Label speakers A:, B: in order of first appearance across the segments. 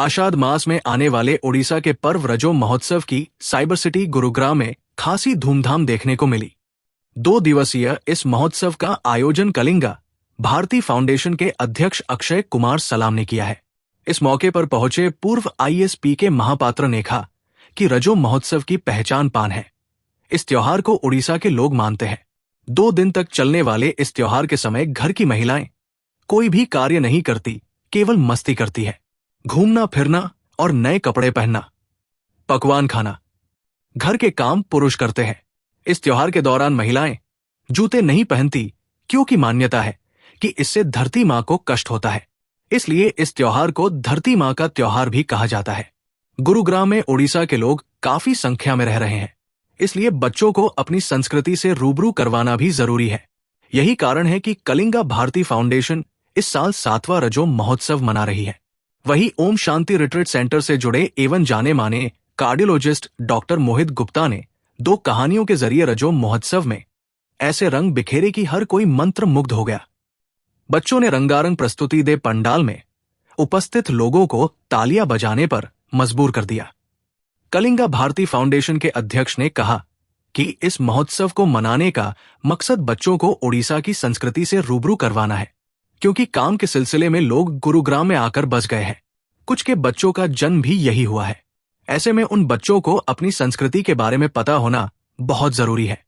A: आषाढ़ मास में आने वाले ओडिशा के पर्व रजो महोत्सव की साइबर सिटी गुरुग्राम में खासी धूमधाम देखने को मिली। 2 दिवसीय इस महोत्सव का आयोजन कलिंगा भारती फाउंडेशन के अध्यक्ष अक्षय कुमार सलाम ने किया है। इस मौके पर पहुंचे पूर्व ISP के महापात्र ने कहा कि रजो महोत्सव की पहचान पान है। इस त्योहार को उड़ीसा के लोग मानते हैं। 2 दिन तक चलने वाले इस त्योहार के समय घर की महिलाएं कोई भी कार्य नहीं करती, केवल मस्ती करती है। घूमना फिरना और नए कपड़े पहनना, पकवान खाना, घर के काम पुरुष करते हैं। इस त्योहार के दौरान महिलाएं जूते नहीं पहनती क्योंकि मान्यता है कि इससे धरती मां को कष्ट होता है। इसलिए इस त्योहार को धरती मां का त्योहार भी कहा जाता है। गुरुग्राम में ओडिशा के लोग काफी संख्या में रह रहे हैं, इसलिए बच्चों को अपनी संस्कृति से रूबरू करवाना भी जरूरी है। यही कारण है कि कलिंगा भारती फाउंडेशन इस साल 7वां रजो महोत्सव मना रही है। वहीं ओम शांति रिट्रीट सेंटर से जुड़े एवं जाने माने कार्डियोलॉजिस्ट डॉक्टर मोहित गुप्ता ने 2 कहानियों के जरिए रजो महोत्सव में ऐसे रंग बिखेरे कि हर कोई मंत्र मुग्ध हो गया। बच्चों ने रंगारंग प्रस्तुति दे पंडाल में उपस्थित लोगों को तालियां बजाने पर मजबूर कर दिया। कलिंगा भारती फाउंडेशन के अध्यक्ष ने कहा कि इस महोत्सव को मनाने का मकसद बच्चों को ओडिशा की संस्कृति से रूबरू करवाना है, क्योंकि काम के सिलसिले में लोग गुरुग्राम में आकर बस गए हैं। कुछ के बच्चों का जन्म भी यही हुआ है। ऐसे में उन बच्चों को अपनी संस्कृति के बारे में पता होना बहुत जरूरी है।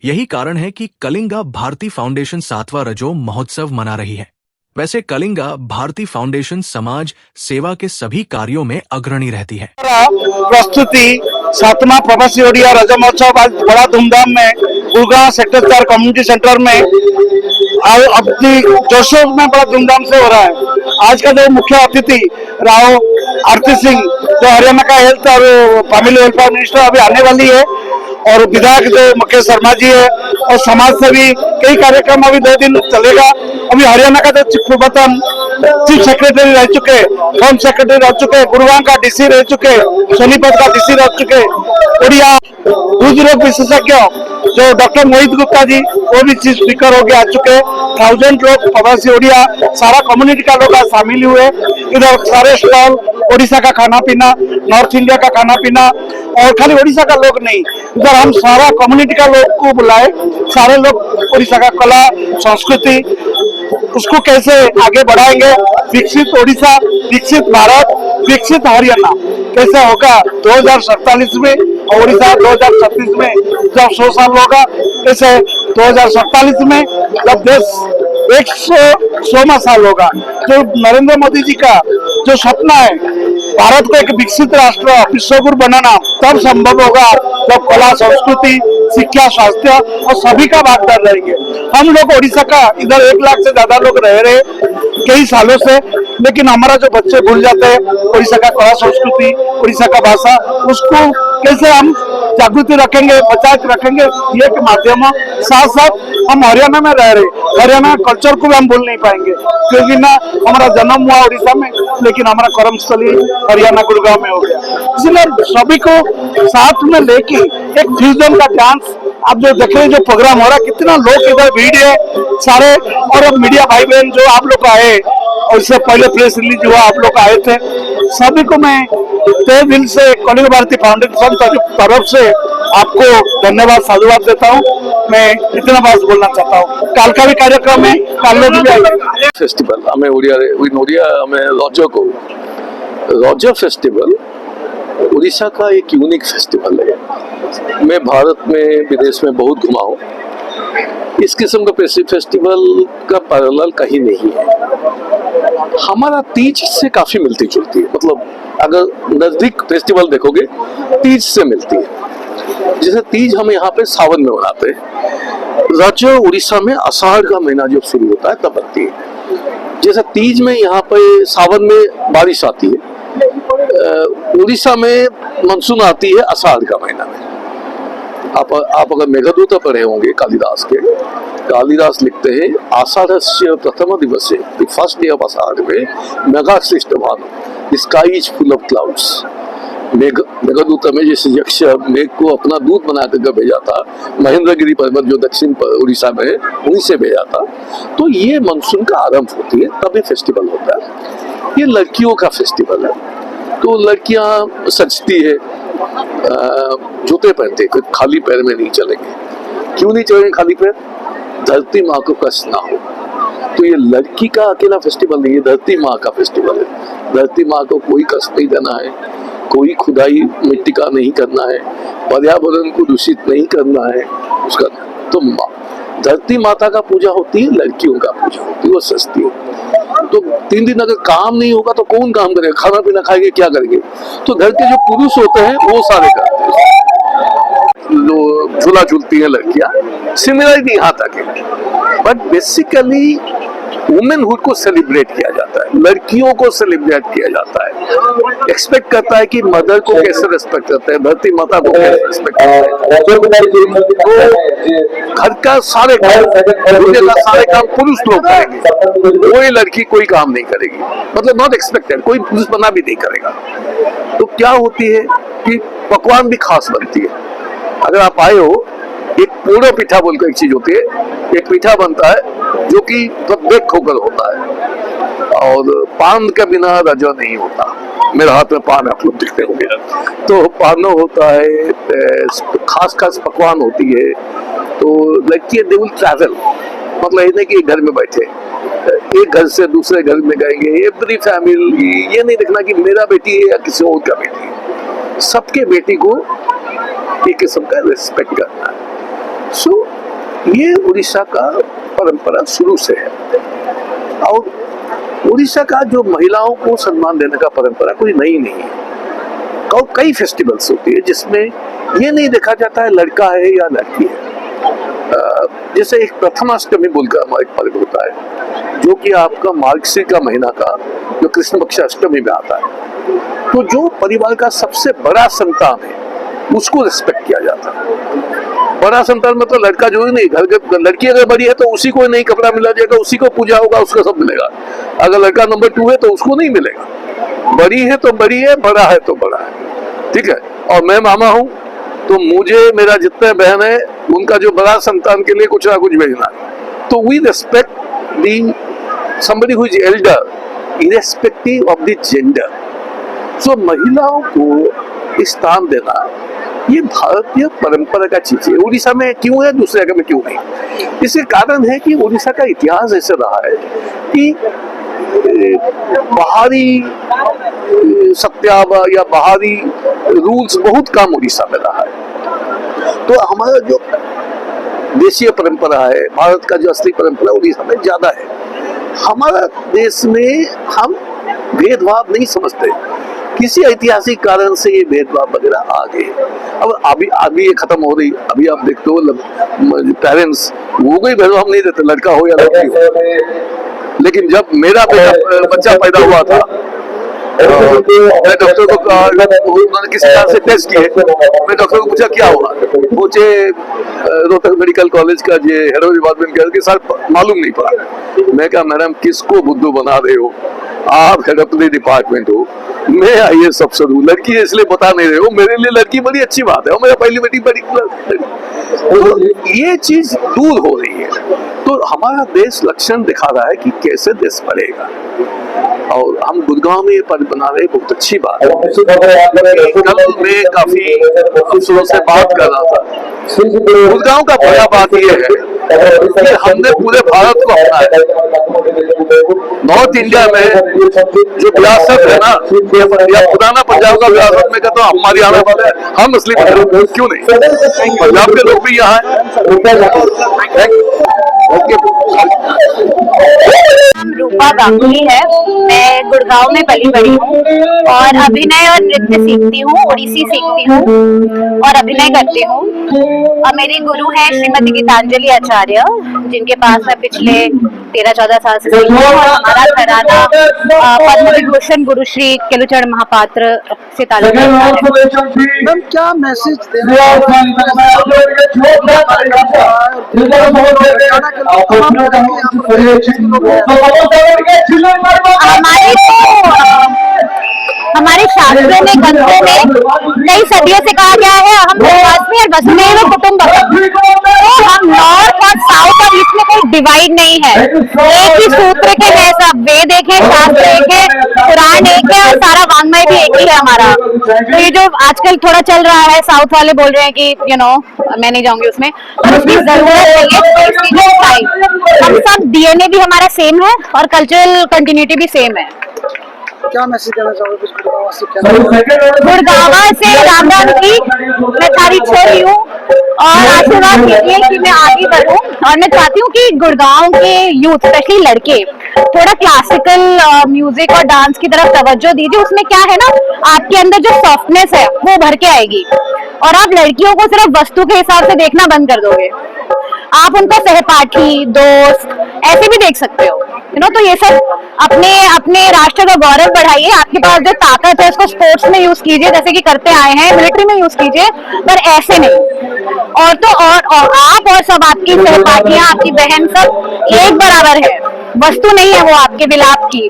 A: यही कारण है कि कलिंगा भारती फाउंडेशन 7वां रजो महोत्सव मना रही है। वैसे कलिंगा भारती फाउंडेशन समाज सेवा के सभी कार्यों में अग्रणी रहती है।
B: प्रस्तुति 7वां प्रवासी ओडिया रजो महोत्सव आज बड़ा धूमधाम में गुरुग्राम सेक्टर 4 कम्युनिटी सेंटर में अपनी जोशों में बड़ा धूमधाम से हो रहा है। आज का जो मुख्य अतिथि राव आरती सिंह, जो हरियाणा का हेल्थ और फैमिली वेलफेयर मिनिस्टर अभी आने वाली है, और विधायक जो मुकेश शर्मा जी है, और समाज से भी कई कार्यक्रम अभी 2 दिन चलेगा। अभी हरियाणा का जो पूर्वतन चीफ सेक्रेटरी रह चुके, होम सेक्रेटरी रह चुके, गुरुग्राम का DC रह चुके, सोनीपत का DC रह चुके, ओडिया हृदय रोग विशेषज्ञ जो डॉक्टर मोहित गुप्ता जी, वो भी चीफ स्पीकर होके आ चुके। 1000 लोग प्रवासी ओडिया सारा कम्युनिटी का लोग शामिल हुए। इधर सारे स्टॉल ओडिशा का खाना पीना, नॉर्थ इंडिया का खाना पीना, और खाली ओडिशा का लोग नहीं, इधर हम सारा कम्युनिटी का लोग को बुलाए। सारे लोग ओडिशा का कला संस्कृति उसको कैसे आगे बढ़ाएंगे, विकसित ओडिशा, विकसित भारत, विकसित हरियाणा कैसे होगा 2047 में, और ओडिशा 2036 में जब 100 साल होगा, कैसे 2047 में जब देश 100वां साल होगा। जो नरेंद्र मोदी जी का जो सपना है भारत को एक विकसित राष्ट्र विश्वगुरु बनाना, तब संभव होगा जब कला संस्कृति, शिक्षा, स्वास्थ्य और सभी का भागीदार रहेंगे। हम लोग ओडिशा का इधर 1 लाख से ज्यादा लोग रह रहे कई सालों से, लेकिन हमारा जो बच्चे भूल जाते हैं ओडिशा का कला संस्कृति, ओडिशा का भाषा, उसको कैसे हम जागृति रखेंगे, बचा के रखेंगे, ये के माध्यम। साथ साथ हम हरियाणा में रह रहे, हरियाणा कल्चर को भी हम भूल नहीं पाएंगे, क्योंकि ना हमारा जन्म हुआ उड़ीसा में, लेकिन हमारा कर्मस्थली हरियाणा गुरुग्राम में हो गया। इसलिए सभी को साथ में लेके एक फ्यूजन का डांस, आप जो देख रहे हैं जो प्रोग्राम हो रहा है, कितना लोग इधर भीड़ है सारे, और मीडिया भाई बहन जो आप लोग आए, और इससे पहले प्रेस रिलीज हुआ, आप लोग आए थे, सभी को मैं तहे दिल से कलिंगा भारती फाउंडेशन की तरफ से आपको धन्यवाद साधुवाद देता हूँ। मैं इतना बात बोलना चाहता हूँ। काल का भी कार्यक्रम है, काल में भी आएंगे
C: फेस्टिवल हमें ओडिया हमें रजो फेस्टिवल उड़ीसा का एक यूनिक फेस्टिवल है। मैं भारत में विदेश में बहुत घुमा हूँ, इस किस्म का फेस्टिवल का पैरेलल कहीं नहीं है। हमारा तीज से काफी मिलती जुलती है, मतलब अगर नजदीक फेस्टिवल देखोगे तीज से मिलती है। जैसे तीज हम यहाँ पे सावन में मनाते हैं, रजो उड़ीसा में आषाढ़ का महीना जब शुरू होता है तब बनती है। जैसे तीज में यहाँ पे सावन में बारिश आती है, उड़ीसा में मानसून आती है आषाढ़ का महीना में। आप अगर मेघदूत पढ़े होंगे कालिदास के, कालिदास लिखते हैं आषाढ़स्य प्रथम दिवसे, the first day of Ashadha में मेघा सृष्ट भानु, the sky is full of clouds. Meghaduta में जैसे यक्ष मेघ को अपना दूत बना करके भेजा था, महेंद्रगिरी पर्वत जो दक्षिण उड़ीसा में है उन्हीं से भेजा था। तो ये मानसून का आरंभ होती है, तभी फेस्टिवल होता है। ये लड़कियों का फेस्टिवल है, तो लड़कियां सजती है, जूते पहनते हैं, खाली पैर में नहीं चलेंगे। क्यों नहीं चलेंगे खाली पैर? धरती माँ को कष्ट ना हो। तो ये लड़की का अकेला फेस्टिवल नहीं है, धरती माँ का फेस्टिवल है। धरती माँ को कोई कष्ट नहीं देना है, कोई खुदाई मिट्टी का नहीं करना है, पर्यावरण को दूषित नहीं करना है उसका। तो धरती माता का पूजा होती है, लड़कियों का पूजा होती है, वो सस्ती है। तो 3 दिन अगर काम नहीं होगा तो कौन काम करेगा? खाना पीना खाएंगे, क्या करेंगे? तो घर के जो पुरुष होते हैं वो सारे करते हैं। झूला झूलती है लड़कियां, सिमिलरिटी यहाँ तक है। बट बेसिकली वुमेनहुड को सेलिब्रेट किया जाता है, लड़कियों को सेलिब्रेट किया जाता है। एक्सपेक्ट करता है कि मदर को कैसे रेस्पेक्ट करते हैं, धरती माता को कैसे रेस्पेक्ट करते हैं। तो घर का सारे काम, दुनिया का सारे काम पुरुष लोग करेंगे, कोई लड़की कोई काम नहीं करेगी। मतलब नॉट एक्सपेक्टेड, कोई पुरुष बना भी नहीं करेगा। तो क्या होती है कि पकवान भी खास बनती है। अगर आप आए हो, एक पोड़ो पीठा बोलकर एक चीज होती है, एक पीठा बनता है जो कि बेक होकर होता है, और पान के बिना रजो नहीं होता। मेरा हाथ में पान आप लोग दिखते होंगे, तो पानो होता है, खास खास पकवान होती है। तो लड़की दे विल ट्रैवल, मतलब ये नहीं कि घर में बैठे, एक घर से दूसरे घर में जाएंगे। एवरी फैमिली, ये नहीं देखना कि मेरा बेटी है या किसी और का बेटी है, सबके बेटी को एक किस्म का रिस्पेक्ट करना है। सो ये उड़ीसा का परंपरा शुरू से है। और उड़ीसा का जो महिलाओं को सम्मान देने का परंपरा कोई नई नहीं है। कई फेस्टिवल्स होती है जिसमें ये नहीं देखा जाता है लड़का है या लड़की है। जैसे एक प्रथमाष्टमी बोलकर हमारा एक पर्व होता है, जो कि आपका मार्गशीर का महीना का जो कृष्ण पक्ष अष्टमी में आता है। तो जो परिवार का सबसे बड़ा संतान है उसको रिस्पेक्ट किया जाता है। बड़ा संतान मतलब लड़का जो है नहीं, घर के लड़की अगर बड़ी है तो उसी को नहीं कपड़ा मिला जाएगा, उसी को पूजा होगा, उसको सब मिलेगा। अगर लड़का नंबर 2 है तो उसको नहीं मिलेगा। बड़ी है तो बड़ी है, बड़ा है तो बड़ा है, ठीक है। और मैं मामा हूँ तो मुझे मेरा जितने बहन है उनका जो बड़ा संतान के लिए कुछ ना कुछ भेजना है। तो we respect the somebody who is elder irrespective of the gender। So महिलाओं को स्थान देना ये भारतीय परंपरा का चीज है। उड़ीसा में क्यों है, दूसरे जगह में क्यों नहीं? इसके कारण है कि उड़ीसा का इतिहास ऐसा रहा है कि बाहरी सत्याव या बाहरी रूल्स बहुत कम उड़ीसा में रहा है। तो हमारा जो देशीय परंपरा है, भारत का जो असली परंपरा उड़ीसा में ज्यादा है। हमारा देश में हम भेदभाव नहीं समझते, किसी ऐतिहासिक कारण से ये भेदभाव वगैरह आ गए। अब अभी ये खत्म हो रही। अभी आप देखते हो पेरेंट्स वो कोई भेदभाव नहीं देते, लड़का हो या लड़की हो। लेकिन जब मेरा बच्चा पैदा हुआ था, मैं डॉक्टर को कहा, उन्होंने किसी तरह से टेस्ट किए, मैं डॉक्टर को पूछा क्या हुआ, मुझे रोहतक मेडिकल कॉलेज का जो हेड ऑफ डिपार्टमेंट कह सर मालूम नहीं पड़ा। मैं कहा मैडम किसको बुद्धू बना रहे हो, आप हेड ऑफ द डिपार्टमेंट हो, मैं IAS अफसर हूँ, लड़की है इसलिए बता नहीं रहे हो। मेरे लिए लड़की बड़ी अच्छी बात है और मेरा पहली बेटी बड़ी। तो ये चीज दूर हो रही है। तो हमारा देश लक्षण दिखा रहा है कि कैसे देश बढ़ेगा। और हम गुड़गांव में ये पर्व बना रहे, बहुत अच्छी बात है। कल मैं काफी अफसरों से बात कर रहा था। गुड़गांव का बड़ा बात यह है कि हमने पूरे भारत को अपनाया है। नॉर्थ इंडिया में जो विरासत है ना, या पुराना पंजाब का विरासत में कहता हूँ हमारे आने वाले हम मुस्लिम क्यों नहीं, पंजाब के लोग भी यहाँ है।
D: नाम रूपा गांगुली है। मैं गुड़गांव में पली बड़ी हूँ और अभिनय और नृत्य सीखती हूँ, ओडिसी सीखती हूँ और अभिनय करती हूँ। और मेरी गुरु है श्रीमती गीतांजलि आचार्य, जिनके पास मैं पिछले 13-14 साल से सीखती हूँ। हमारा घराना पद्म विभूषण गुरु श्री केलुचरण महापात्र से ताल्लुक रखता है।
B: मैम क्या मैसेज
D: हमारे शास्त्रों में, ग्रंथों में कई सदियों से कहा गया है हम वसुमेव कुटुंबकम। तो हम नॉर्थ और साउथ और ईस्ट में कोई डिवाइड नहीं है, एक ही सूत्र के है सब, वेद एक है, शास्त्र एक है, पुराण एक है और सारा वाङ्मय भी एक ही है हमारा। तो ये जो आजकल थोड़ा चल रहा है, साउथ वाले बोल रहे हैं कि मैं नहीं जाऊंगी उसमें, पर उसकी जरूरत नहीं है। हम सब डीएनए भी हमारा सेम है और कल्चरल कंटिन्यूटी भी सेम है।
B: क्या मैसेज देना चाहोगे कुछ गुड़गांव से? क्या
D: गुड़गांव से राम राम जी, मैं थारी छोरी हूँ और आशीर्वाद कीजिए कि मैं आगे बढ़ूँ। और मैं चाहती हूँ कि गुड़गांव के यूथ, स्पेशली लड़के, थोड़ा क्लासिकल म्यूजिक और डांस की तरफ तवज्जो दीजिए। उसमें क्या है ना, आपके अंदर जो सॉफ्टनेस है वो भर के आएगी और आप लड़कियों को सिर्फ वस्तु के हिसाब से देखना बंद कर दोगे। आप उनको सहपाठी, दोस्त ऐसे भी देख सकते हो, तो ये सब अपने राष्ट्र का गौरव बढ़ाइए। आपके पास जो ताकत है उसको स्पोर्ट्स में यूज कीजिए, जैसे कि करते आए हैं, मिलिट्री में यूज कीजिए, पर ऐसे नहीं। और तो और आप और सब आपकी सहपाठियां, आपकी बहन सब एक बराबर है, वस्तु नहीं है वो आपके विलाप की।